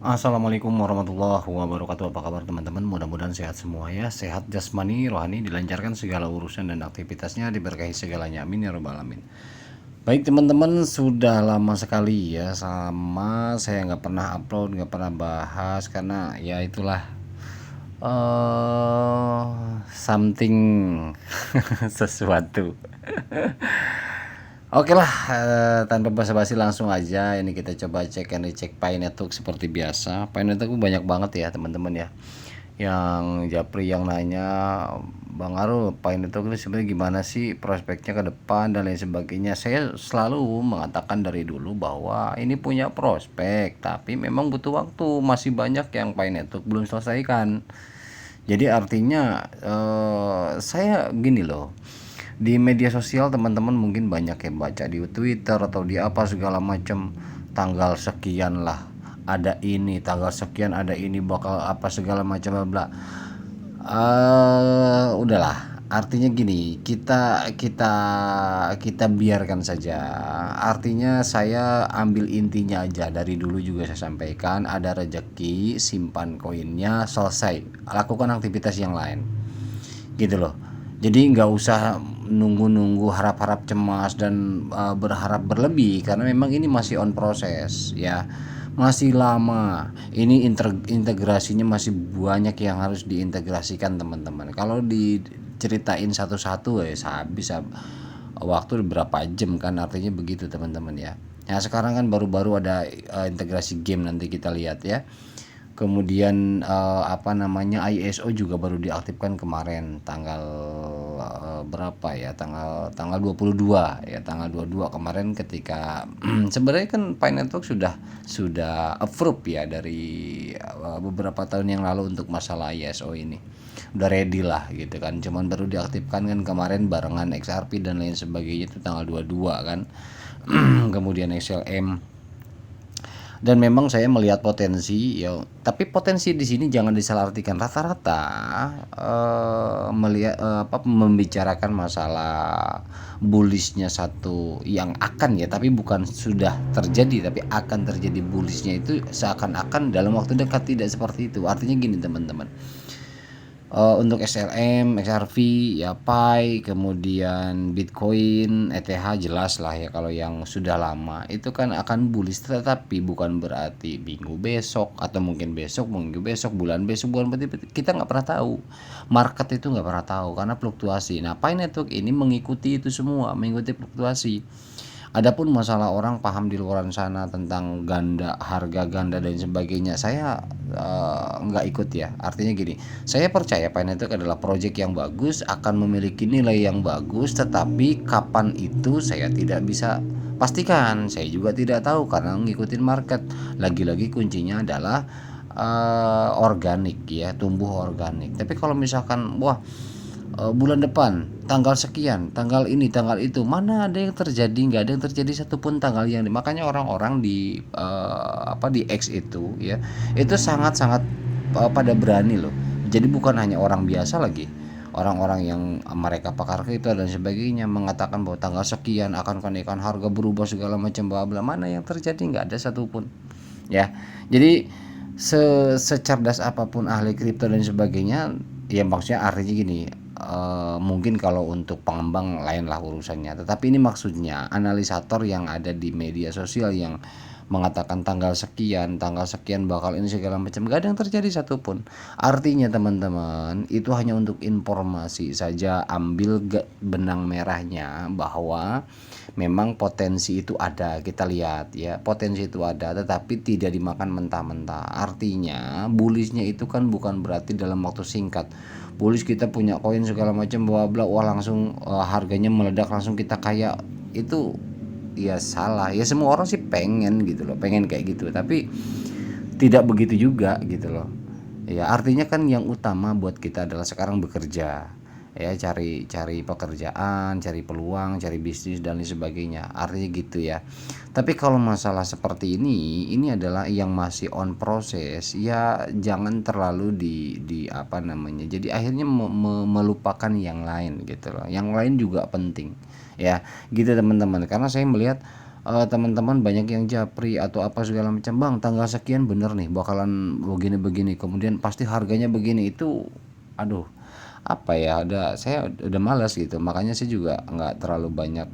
Assalamualaikum warahmatullahi wabarakatuh. Apa kabar teman-teman? Mudah-mudahan sehat semua ya. Sehat jasmani, rohani, dilancarkan segala urusan dan aktivitasnya, diberkahi segalanya. Amin ya rabbal alamin. Baik teman-teman, sudah lama sekali ya sama saya nggak pernah upload, nggak pernah bahas karena ya itulah something sesuatu. Oke lah, tanpa basa-basi langsung aja. Ini kita coba cek and recheck Pi Network seperti biasa. Pi Network banyak banget ya teman-teman ya. Yang Japri yang nanya, Bang Arul, Pi Network itu sebenarnya gimana sih prospeknya ke depan dan lain sebagainya. Saya selalu mengatakan dari dulu bahwa ini punya prospek, tapi memang butuh waktu. Masih banyak yang Pi Network belum selesaikan. Jadi artinya saya gini loh, di media sosial teman-teman mungkin banyak yang baca di Twitter atau di apa segala macam, tanggal sekian lah ada ini, tanggal sekian ada ini, bakal apa segala macam bla bla. Udahlah, artinya gini, kita biarkan saja. Artinya saya ambil intinya aja, dari dulu juga saya sampaikan, ada rezeki simpan koinnya, selesai, lakukan aktivitas yang lain gitu loh. Jadi nggak usah nunggu-nunggu, harap-harap cemas dan berharap berlebih, karena memang ini masih on proses ya, masih lama. Ini integrasinya masih banyak yang harus diintegrasikan teman-teman. Kalau diceritain satu-satu ya bisa waktu berapa jam kan, artinya begitu teman-teman ya. Nah sekarang kan baru-baru ada integrasi game, nanti kita lihat ya. Kemudian apa namanya, ISO juga baru diaktifkan kemarin tanggal berapa ya, tanggal 22 ya, tanggal 22 kemarin ketika sebenarnya kan Pi Network sudah approve ya dari beberapa tahun yang lalu untuk masalah ISO ini. Udah ready lah gitu kan. Cuman baru diaktifkan kan kemarin barengan XRP dan lain sebagainya itu tanggal 22 kan. Kemudian XLM, dan memang saya melihat potensi ya, tapi potensi di sini jangan disalahartikan. Rata-rata melihat membicarakan masalah bullishnya satu yang akan ya, tapi bukan sudah terjadi, tapi akan terjadi bullishnya itu seakan-akan dalam waktu dekat. Tidak seperti itu. Artinya gini teman-teman, untuk SLM, XRV, ya Pi, kemudian Bitcoin, ETH jelas lah ya, kalau yang sudah lama itu kan akan bullish, tetapi bukan berarti minggu besok atau mungkin besok, minggu besok, bulan besok, bulan berikut, kita nggak pernah tahu. Market itu nggak pernah tahu karena fluktuasi. Nah, Pi Network ini mengikuti itu semua, mengikuti fluktuasi. Adapun masalah orang paham di luar sana tentang ganda, harga ganda dan sebagainya, saya nggak ikut ya. Artinya gini, saya percaya Pinetic adalah proyek yang bagus, akan memiliki nilai yang bagus, tetapi kapan itu saya tidak bisa pastikan. Saya juga tidak tahu karena ngikutin market. Lagi-lagi kuncinya adalah organik ya, tumbuh organik. Tapi kalau misalkan wah, bulan depan tanggal sekian, tanggal ini, tanggal itu, mana ada yang terjadi? Nggak ada yang terjadi satupun tanggal yang makanya orang-orang di di X itu ya, itu sangat-sangat pada berani loh. Jadi bukan hanya orang biasa lagi, orang-orang yang mereka pakar itu dan sebagainya mengatakan bahwa tanggal sekian akan kenaikan harga, berubah segala macam bla bla. Mana yang terjadi? Nggak ada satupun ya. Jadi secerdas apapun ahli kripto dan sebagainya, ya maksudnya artinya gini, mungkin kalau untuk pengembang lainlah urusannya, tetapi ini maksudnya analisator yang ada di media sosial yang mengatakan tanggal sekian bakal ini segala macam, gak ada yang terjadi satupun. Artinya teman-teman, itu hanya untuk informasi saja, ambil benang merahnya bahwa memang potensi itu ada. Kita lihat ya, potensi itu ada, tetapi tidak dimakan mentah-mentah. Artinya bullishnya itu kan bukan berarti dalam waktu singkat. Bullish kita punya koin segala macam bla bla, wah langsung harganya meledak, langsung kita kaya. Itu ya salah ya. Semua orang sih pengen gitu loh, pengen kayak gitu, tapi tidak begitu juga gitu loh ya. Artinya kan yang utama buat kita adalah sekarang bekerja ya, cari pekerjaan, cari peluang, cari bisnis dan lain sebagainya, artinya gitu ya. Tapi kalau masalah seperti ini adalah yang masih on proses ya, jangan terlalu di apa namanya, jadi akhirnya melupakan yang lain gitu loh. Yang lain juga penting ya gitu teman-teman, karena saya melihat teman-teman banyak yang japri atau apa segala macam, "Bang, tanggal sekian bener nih bakalan begini-begini, kemudian pasti harganya begini." Itu aduh, apa ya, saya udah malas gitu. Makanya saya juga nggak terlalu banyak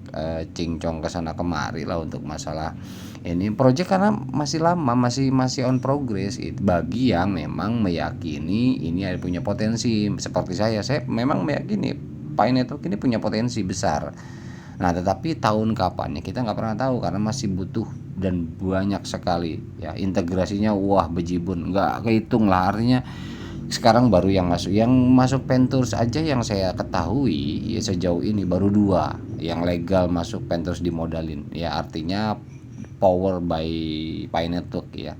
cincong ke sana kemari lah untuk masalah ini project, karena masih lama, masih on progress itu. Bagi yang memang meyakini ini ada punya potensi seperti saya memang meyakini Pi Network ini punya potensi besar. Nah, tetapi tahun kapannya kita nggak pernah tahu, karena masih butuh dan banyak sekali ya integrasinya. Wah, bejibun, nggak kehitung lah. Artinya sekarang baru yang masuk Pentools aja, yang saya ketahui ya sejauh ini baru 2 yang legal masuk Pentools dimodalin ya, artinya power by Pi Network ya.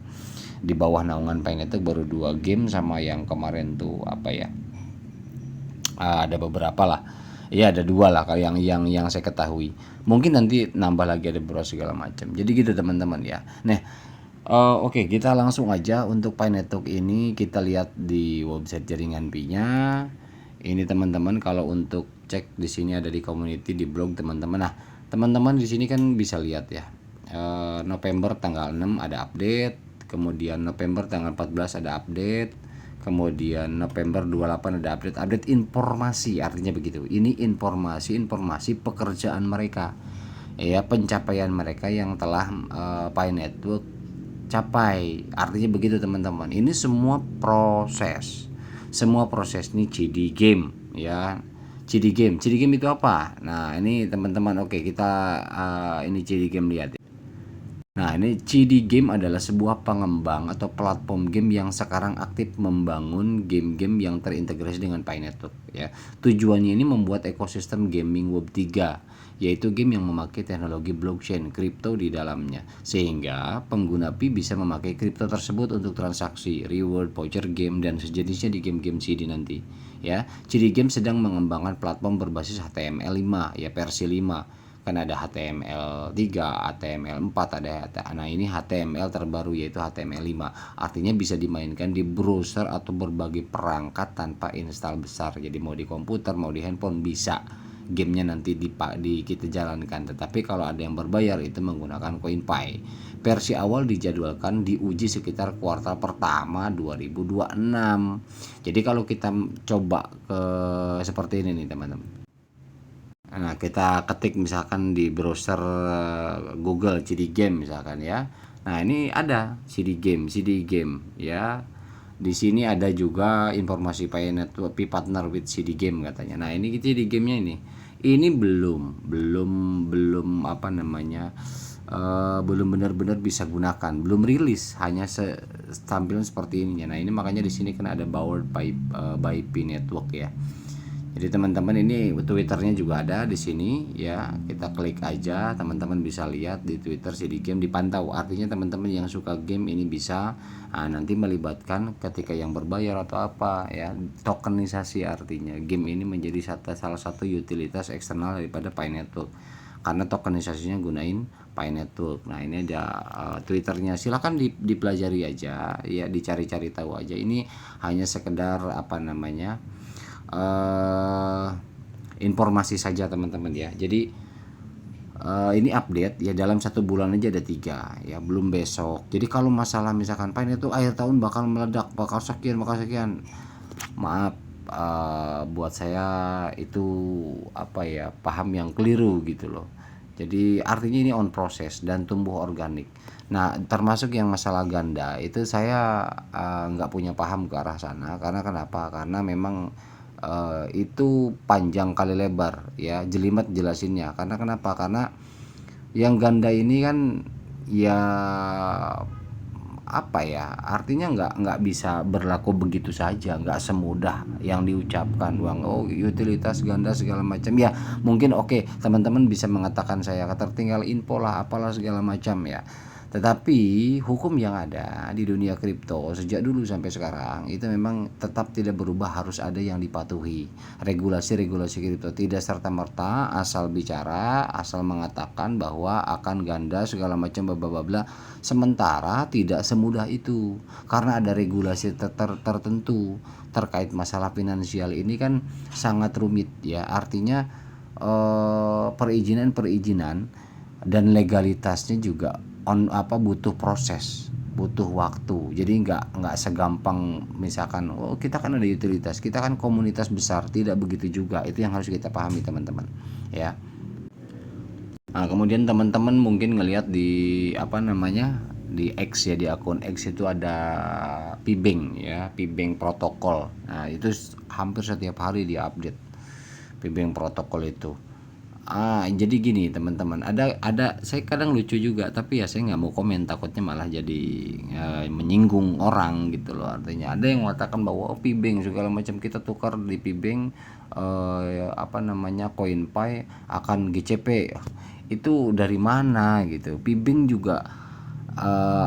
Di bawah naungan Pi Network baru 2 game, sama yang kemarin tuh apa ya, ada beberapa lah ya, ada 2 lah kalau yang saya ketahui. Mungkin nanti nambah lagi, ada beberapa segala macam. Jadi gitu teman-teman ya. Nah, oke, kita langsung aja untuk Pi Network ini kita lihat di website jaringan Pi-nya. Ini teman-teman, kalau untuk cek di sini ada di community, di blog teman-teman. Nah, teman-teman di sini kan bisa lihat ya. November tanggal 6 ada update, kemudian November tanggal 14 ada update, kemudian November 28 ada update informasi, artinya begitu. Ini informasi pekerjaan mereka ya, pencapaian mereka yang telah Pi Network capai, artinya begitu teman-teman. Ini semua proses nih CD game ya. CD game itu apa? Nah, ini teman-teman, oke, kita ini CD game, lihat. Nah, ini CD Game adalah sebuah pengembang atau platform game yang sekarang aktif membangun game-game yang terintegrasi dengan Pi Network ya. Tujuannya ini membuat ekosistem gaming Web 3, yaitu game yang memakai teknologi blockchain kripto di dalamnya, sehingga pengguna Pi bisa memakai kripto tersebut untuk transaksi, reward, voucher game dan sejenisnya di game-game CD nanti ya. CD Game sedang mengembangkan platform berbasis HTML5 ya, versi 5. Kan ada HTML3, HTML4, nah ini HTML terbaru yaitu HTML5. Artinya bisa dimainkan di browser atau berbagai perangkat tanpa install besar. Jadi mau di komputer, mau di handphone bisa gamenya nanti kita jalankan. Tetapi kalau ada yang berbayar itu menggunakan CoinPi. Versi awal dijadwalkan diuji sekitar kuartal pertama 2026. Jadi kalau kita coba ke seperti ini nih teman-teman. Nah, kita ketik misalkan di browser Google CD Game misalkan ya. Nah, ini ada CD Game ya. Di sini ada juga informasi Pi Network, Pi partner with CD Game katanya. Nah, ini CD Game-nya ini. Ini belum apa namanya? Belum benar-benar bisa gunakan, belum rilis, hanya tampilan seperti ini. Nah, ini makanya di sini kan ada powered by Pi Network ya. Jadi teman-teman, ini Twitternya juga ada di sini ya. Kita klik aja, teman-teman bisa lihat di Twitter CD Game, dipantau. Artinya teman-teman yang suka game ini bisa nanti melibatkan ketika yang berbayar atau apa ya, tokenisasi. Artinya game ini menjadi salah satu utilitas eksternal daripada Pi Network, karena tokenisasinya gunain Pi Network. Nah, ini ada Twitternya, silahkan dipelajari aja ya, dicari-cari tahu aja. Ini hanya sekedar apa namanya, informasi saja teman-teman ya. Jadi ini update ya, dalam 1 bulan aja ada 3 ya, belum besok. Jadi kalau masalah misalkan Pi itu akhir tahun bakal meledak, bakal sekian, maaf, buat saya itu apa ya, paham yang keliru gitu loh. Jadi artinya ini on proses dan tumbuh organik. Nah, termasuk yang masalah ganda itu saya nggak punya paham ke arah sana. Karena kenapa? Karena memang itu panjang kali lebar ya, jelimet jelasinnya. Karena kenapa? Karena yang ganda ini kan ya apa ya, artinya nggak bisa berlaku begitu saja, nggak semudah yang diucapkan. Uang, oh, utilitas ganda segala macam ya, mungkin oke, teman-teman bisa mengatakan saya ketertinggal info lah, apalah segala macam ya. Tetapi hukum yang ada di dunia kripto sejak dulu sampai sekarang itu memang tetap tidak berubah, harus ada yang dipatuhi. Regulasi-regulasi kripto tidak serta-merta asal bicara, asal mengatakan bahwa akan ganda segala macam bla. Sementara tidak semudah itu, karena ada regulasi tertentu terkait masalah finansial ini kan sangat rumit ya. Artinya perizinan dan legalitasnya juga butuh proses, butuh waktu. Jadi nggak segampang misalkan oh kita kan ada utilitas, kita kan komunitas besar, tidak begitu juga. Itu yang harus kita pahami teman-teman ya. Nah, kemudian teman-teman mungkin ngelihat di di X ya, di akun X itu ada Pibeng ya, Pibeng protokol. Nah itu hampir setiap hari dia update Pibeng protokol itu. Jadi gini teman-teman, ada saya kadang lucu juga, tapi ya saya nggak mau komen, takutnya malah jadi menyinggung orang gitu loh. Artinya ada yang mengatakan bahwa Pibeng segala macam, kita tukar di Pibeng koin Pi akan GCP. Itu dari mana gitu? Pibeng juga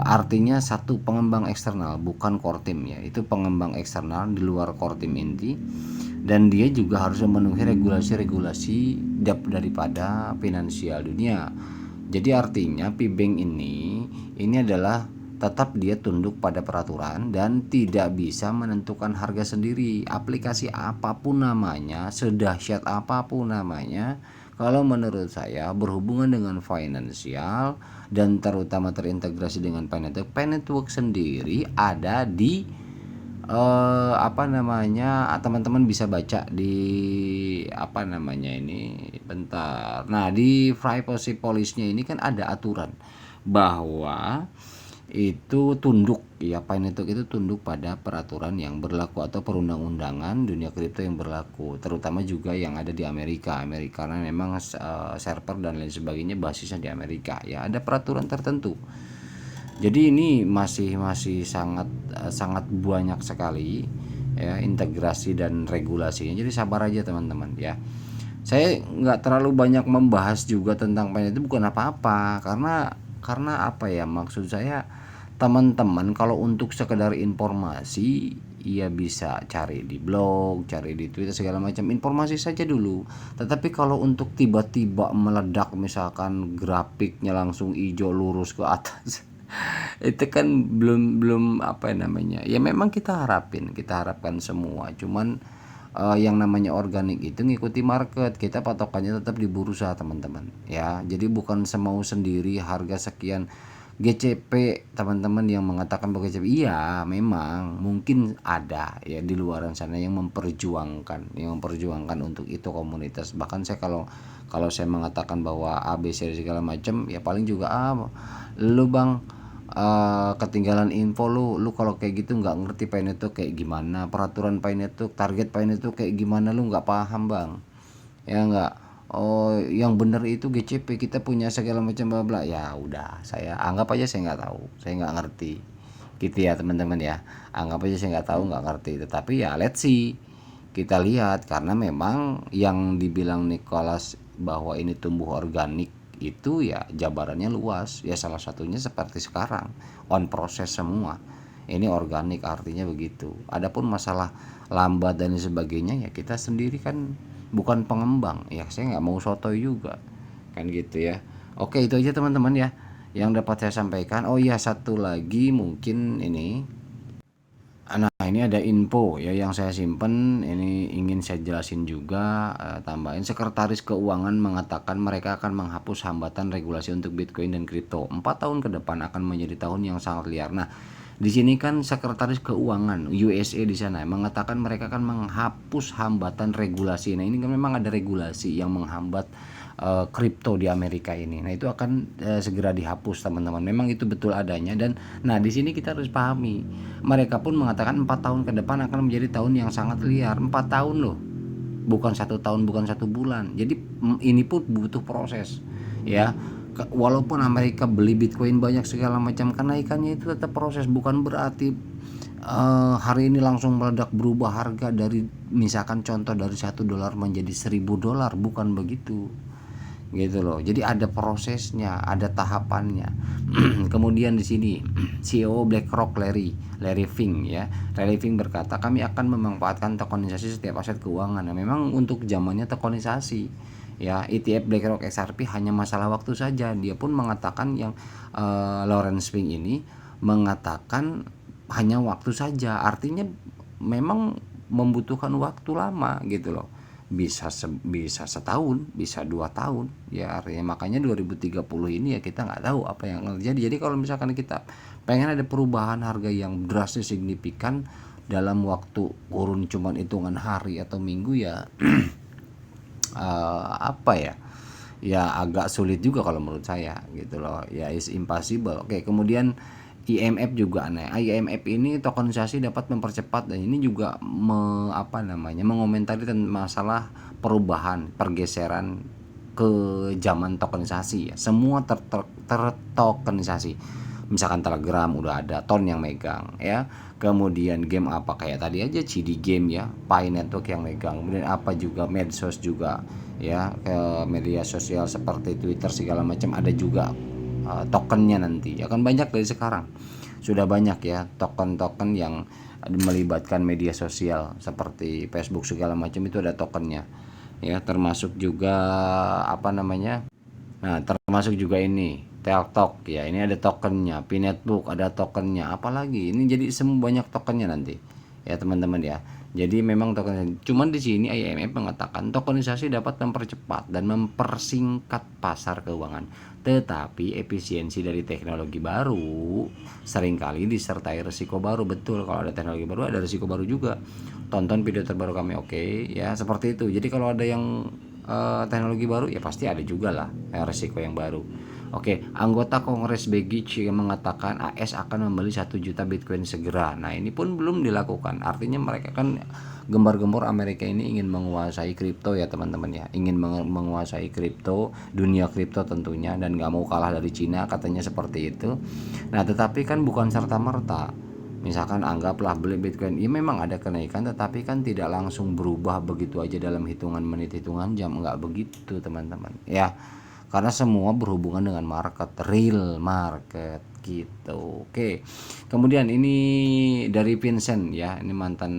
artinya satu pengembang eksternal, bukan core team ya. Itu pengembang eksternal di luar core team inti, dan dia juga harus memenuhi regulasi-regulasi daripada finansial dunia. Jadi artinya Pibeng ini adalah tetap dia tunduk pada peraturan dan tidak bisa menentukan harga sendiri. Aplikasi apapun namanya, sedahsyat apapun namanya, kalau menurut saya berhubungan dengan finansial dan terutama terintegrasi dengan Pi Network sendiri ada di teman-teman bisa baca di bentar. Nah, di privacy policy-nya ini kan ada aturan bahwa itu tunduk ya, Pi Network itu tunduk pada peraturan yang berlaku atau perundang-undangan dunia kripto yang berlaku, terutama juga yang ada di Amerika karena memang server dan lain sebagainya basisnya di Amerika ya, ada peraturan tertentu. Jadi ini masih sangat banyak sekali ya integrasi dan regulasinya. Jadi sabar aja teman-teman ya. Saya nggak terlalu banyak membahas juga tentang Pi itu, bukan apa-apa, karena apa ya, maksud saya teman-teman kalau untuk sekedar informasi ya bisa cari di blog, cari di Twitter segala macam, informasi saja dulu. Tetapi kalau untuk tiba-tiba meledak misalkan grafiknya langsung hijau lurus ke atas itu kan belum belum ya memang kita harapkan semua, cuman yang namanya organik itu ngikuti market, kita patokannya tetap di bursa teman-teman ya. Jadi bukan semau sendiri harga sekian GCP. Teman-teman yang mengatakan bahwa GCP, iya memang mungkin ada ya di luaran sana yang memperjuangkan untuk itu komunitas. Bahkan saya kalau saya mengatakan bahwa ABC segala macam ya paling juga lu bang ketinggalan info, lu kalau kayak gitu nggak ngerti Pi Network kayak gimana, peraturan Pi Network, target Pi Network kayak gimana, lu nggak paham bang ya nggak. Oh yang bener itu GCP, kita punya segala macam bla bla. Ya udah, saya anggap aja saya nggak tahu, saya nggak ngerti gitu ya teman-teman ya. Anggap aja saya nggak tahu, nggak ngerti. Tetapi ya let's see, kita lihat, karena memang yang dibilang Nicholas bahwa ini tumbuh organik itu ya jabarannya luas ya, salah satunya seperti sekarang on proses semua ini organik, artinya begitu. Adapun masalah lambat dan sebagainya ya kita sendiri kan bukan pengembang ya, saya nggak mau sotoy juga kan gitu ya. Oke, itu aja teman-teman ya yang dapat saya sampaikan. Oh iya, satu lagi mungkin ini. Nah, ini ada info ya yang saya simpen, ini ingin saya jelasin juga, tambahin. Sekretaris Keuangan mengatakan mereka akan menghapus hambatan regulasi untuk Bitcoin dan kripto. 4 tahun ke depan akan menjadi tahun yang sangat liar. Nah, di sini kan Sekretaris Keuangan USA di sana mengatakan mereka akan menghapus hambatan regulasi. Nah, ini kan memang ada regulasi yang menghambat kripto di Amerika ini. Nah, itu akan segera dihapus teman-teman. Memang itu betul adanya, dan nah di sini kita harus pahami. Mereka pun mengatakan 4 tahun ke depan akan menjadi tahun yang sangat liar. 4 tahun loh. Bukan 1 tahun, bukan 1 bulan. Jadi ini pun butuh proses. Ya. Walaupun Amerika beli Bitcoin banyak segala macam, kenaikannya itu tetap proses, bukan berarti hari ini langsung meledak berubah harga dari misalkan contoh dari $1 menjadi $1.000, bukan begitu gitu loh. Jadi ada prosesnya, ada tahapannya. Kemudian di sini CEO BlackRock Larry Fink ya. Larry Fink berkata, kami akan memanfaatkan tokenisasi setiap aset keuangan. Nah, memang untuk zamannya tokenisasi ya, ETF BlackRock XRP hanya masalah waktu saja. Dia pun mengatakan yang Lawrence Fink ini mengatakan hanya waktu saja. Artinya memang membutuhkan waktu lama gitu loh. bisa setahun, bisa 2 tahun ya, artinya makanya 2030 ini ya kita nggak tahu apa yang akan terjadi. Jadi kalau misalkan kita pengen ada perubahan harga yang drastis signifikan dalam waktu kurun cuman hitungan hari atau minggu ya, apa ya, ya agak sulit juga kalau menurut saya gitu loh, ya is impossible. Oke, kemudian IMF juga aneh. IMF ini tokenisasi dapat mempercepat, dan ini juga mengomentari tentang masalah perubahan pergeseran ke zaman tokenisasi ya. Semua tertokenisasi. Misalkan Telegram udah ada Ton yang megang ya. Kemudian game apa kayak tadi aja CD game ya, Pi Network yang megang. Kemudian apa juga medsos juga ya, ke media sosial seperti Twitter segala macam ada juga tokennya nanti. Akan banyak dari sekarang. Sudah banyak ya token-token yang melibatkan media sosial seperti Facebook segala macam, itu ada tokennya. Ya, termasuk juga apa namanya? Nah, termasuk juga ini TikTok ya, ini ada tokennya, Pinetbook ada tokennya, apalagi ini jadi semua banyak tokennya nanti ya teman-teman ya. Jadi memang token, cuman di sini IMF mengatakan tokenisasi dapat mempercepat dan mempersingkat pasar keuangan, tetapi efisiensi dari teknologi baru seringkali disertai risiko baru. Betul, kalau ada teknologi baru ada risiko baru juga. Tonton video terbaru kami, oke ya, seperti itu. Jadi kalau ada yang teknologi baru ya pasti ada juga lah risiko yang baru. Oke, anggota Kongres Begic yang mengatakan AS akan membeli 1 juta Bitcoin segera. Nah, ini pun belum dilakukan. Artinya mereka kan gembar-gembor Amerika ini ingin menguasai kripto ya teman-teman ya. Ingin menguasai kripto, dunia kripto tentunya, dan gak mau kalah dari Cina, katanya seperti itu. Nah, tetapi kan bukan serta-merta. Misalkan anggaplah beli Bitcoin, ya memang ada kenaikan, tetapi kan tidak langsung berubah begitu aja dalam hitungan menit, hitungan jam, nggak begitu teman-teman ya, karena semua berhubungan dengan market, real market gitu. Oke, kemudian ini dari Vincent ya, ini mantan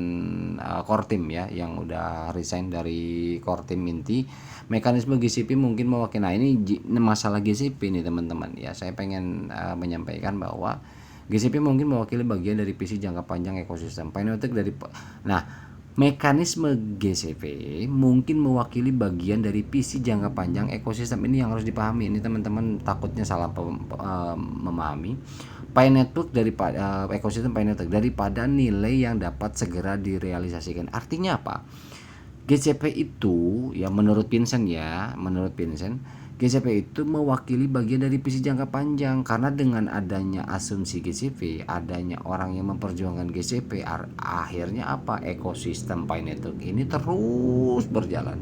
core team ya, yang udah resign dari core team inti. Mekanisme GCP mungkin mewakili, nah ini masalah GCP nih teman-teman ya, saya pengen menyampaikan bahwa GCP mungkin mewakili bagian dari visi jangka panjang ekosistem Pinotic dari. Nah, mekanisme GCP mungkin mewakili bagian dari visi jangka panjang ekosistem, ini yang harus dipahami. Ini teman-teman takutnya salah memahami. Pi Network daripada ekosistem Pi Network daripada nilai yang dapat segera direalisasikan. Artinya apa? GCP itu ya menurut Vincent GCP itu mewakili bagian dari visi jangka panjang, karena dengan adanya asumsi GCP, adanya orang yang memperjuangkan GCP, akhirnya apa? Ekosistem Pi Network ini terus berjalan,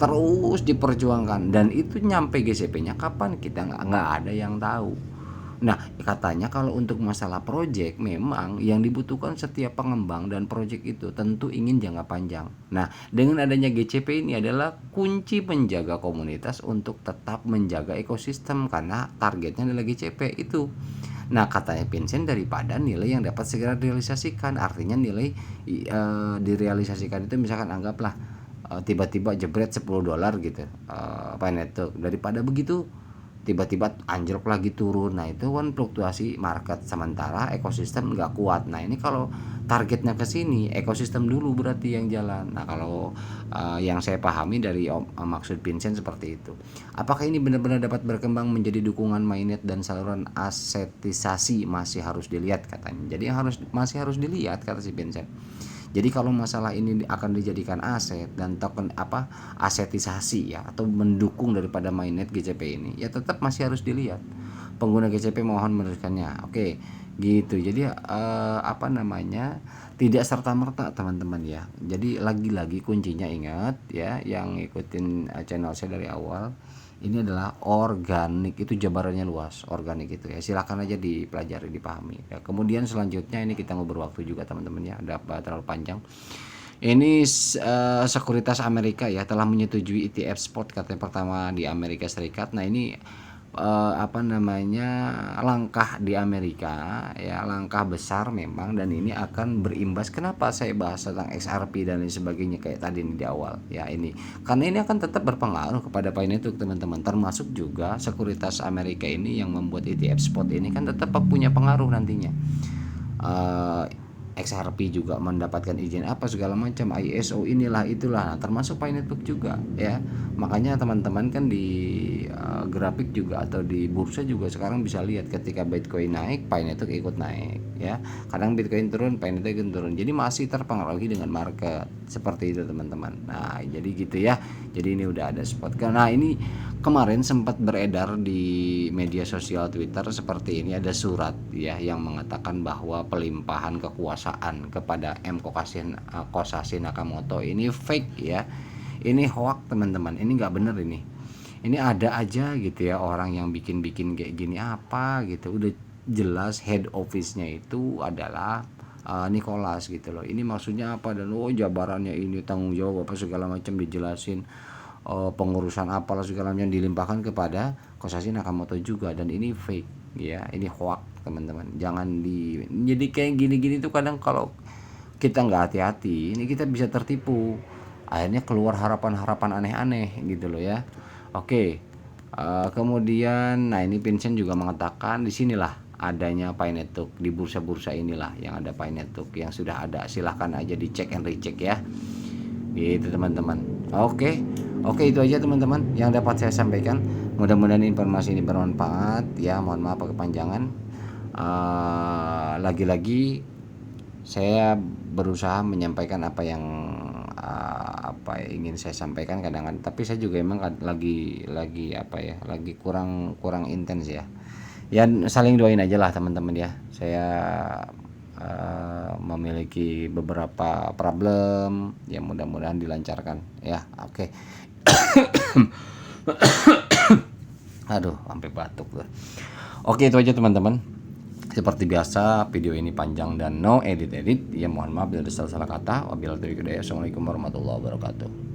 terus diperjuangkan, dan itu nyampe GCP-nya kapan kita nggak ada yang tahu. Nah, katanya kalau untuk masalah proyek, memang yang dibutuhkan setiap pengembang dan proyek itu tentu ingin jangka panjang. Nah, dengan adanya GCP ini adalah kunci menjaga komunitas untuk tetap menjaga ekosistem, karena targetnya adalah GCP itu. Nah, katanya Vincent daripada nilai yang dapat segera direalisasikan, artinya nilai direalisasikan itu misalkan anggaplah tiba-tiba jebret $10 gitu, Network, daripada begitu tiba-tiba anjlok lagi turun. Nah, itu kan fluktuasi market, sementara ekosistem nggak kuat. Nah, ini kalau targetnya ke sini, ekosistem dulu berarti yang jalan. Nah, kalau yang saya pahami dari maksud Vincent seperti itu. Apakah ini benar-benar dapat berkembang menjadi dukungan mainnet dan saluran asetisasi, masih harus dilihat katanya. Jadi masih harus dilihat kata si Vincent. Jadi kalau masalah ini akan dijadikan aset dan token asetisasi ya, atau mendukung daripada mainnet GCP ini, ya tetap masih harus dilihat. Pengguna GCP mohon meneruskannya. Oke, gitu. Jadi tidak serta-merta teman-teman ya. Jadi lagi-lagi kuncinya ingat ya, yang ngikutin channel saya dari awal, ini adalah organik, itu jabarannya luas, organik itu ya, silakan aja dipelajari, dipahami ya. Kemudian selanjutnya ini kita ngobrol waktu juga teman-teman ya, udah terlalu panjang. Ini sekuritas Amerika ya telah menyetujui ETF spot, katanya pertama di Amerika Serikat. Nah, ini langkah di Amerika ya, langkah besar memang, dan ini akan berimbas. Kenapa saya bahas tentang XRP dan lain sebagainya kayak tadi di awal ya, ini karena ini akan tetap berpengaruh kepada Pioneer teman-teman, termasuk juga sekuritas Amerika ini yang membuat ETF spot ini kan tetap punya pengaruh nantinya. XRP juga mendapatkan izin apa segala macam, ISO inilah itulah. Nah, termasuk Pi Network juga ya. Makanya teman-teman kan di grafik juga atau di bursa juga sekarang bisa lihat ketika Bitcoin naik, Pi Network ikut naik ya. Kadang Bitcoin turun, Pi Network ikut turun. Jadi masih terpengaruhi dengan market seperti itu teman-teman. Nah, jadi gitu ya. Jadi ini udah ada spot. Nah, ini kemarin sempat beredar di media sosial Twitter seperti ini, ada surat ya yang mengatakan bahwa pelimpahan kekuasaan kepada Kosashi Nakamoto ini fake ya. Ini hoax teman-teman, ini nggak bener ini. Ini ada aja gitu ya orang yang bikin-bikin kayak gini apa gitu. Udah jelas head office-nya itu adalah Nicholas gitu loh. Ini maksudnya apa, dan jabarannya ini tanggung jawab apa segala macam dijelasin, pengurusan apalah segala macam dilimpahkan kepada Kosashi Nakamoto juga, dan ini fake ya, ini hoax teman-teman. Jangan jadi kayak gini-gini tuh kadang kalau kita nggak hati-hati ini kita bisa tertipu, akhirnya keluar harapan-harapan aneh-aneh gitu loh ya. Oke, kemudian nah ini Vincent juga mengatakan di sinilah adanya Pi Network, di bursa-bursa inilah yang ada Pi Network, yang sudah ada silahkan aja dicek and recheck ya gitu teman-teman. Oke, itu aja teman-teman yang dapat saya sampaikan. Mudah-mudahan informasi ini bermanfaat ya. Mohon maaf kepanjangan. Lagi-lagi saya berusaha menyampaikan apa yang ingin saya sampaikan kadang-kadang, tapi saya juga emang lagi kurang intens ya. Ya saling doain aja lah teman-teman ya. Saya memiliki beberapa problem ya, mudah-mudahan dilancarkan ya. Oke. Aduh, sampai batuk tuh. Oke, itu aja teman-teman. Seperti biasa video ini panjang dan no edit ya, mohon maaf bila ada salah kata. Wabillahi taufiq hidayah. Assalamualaikum warahmatullahi wabarakatuh.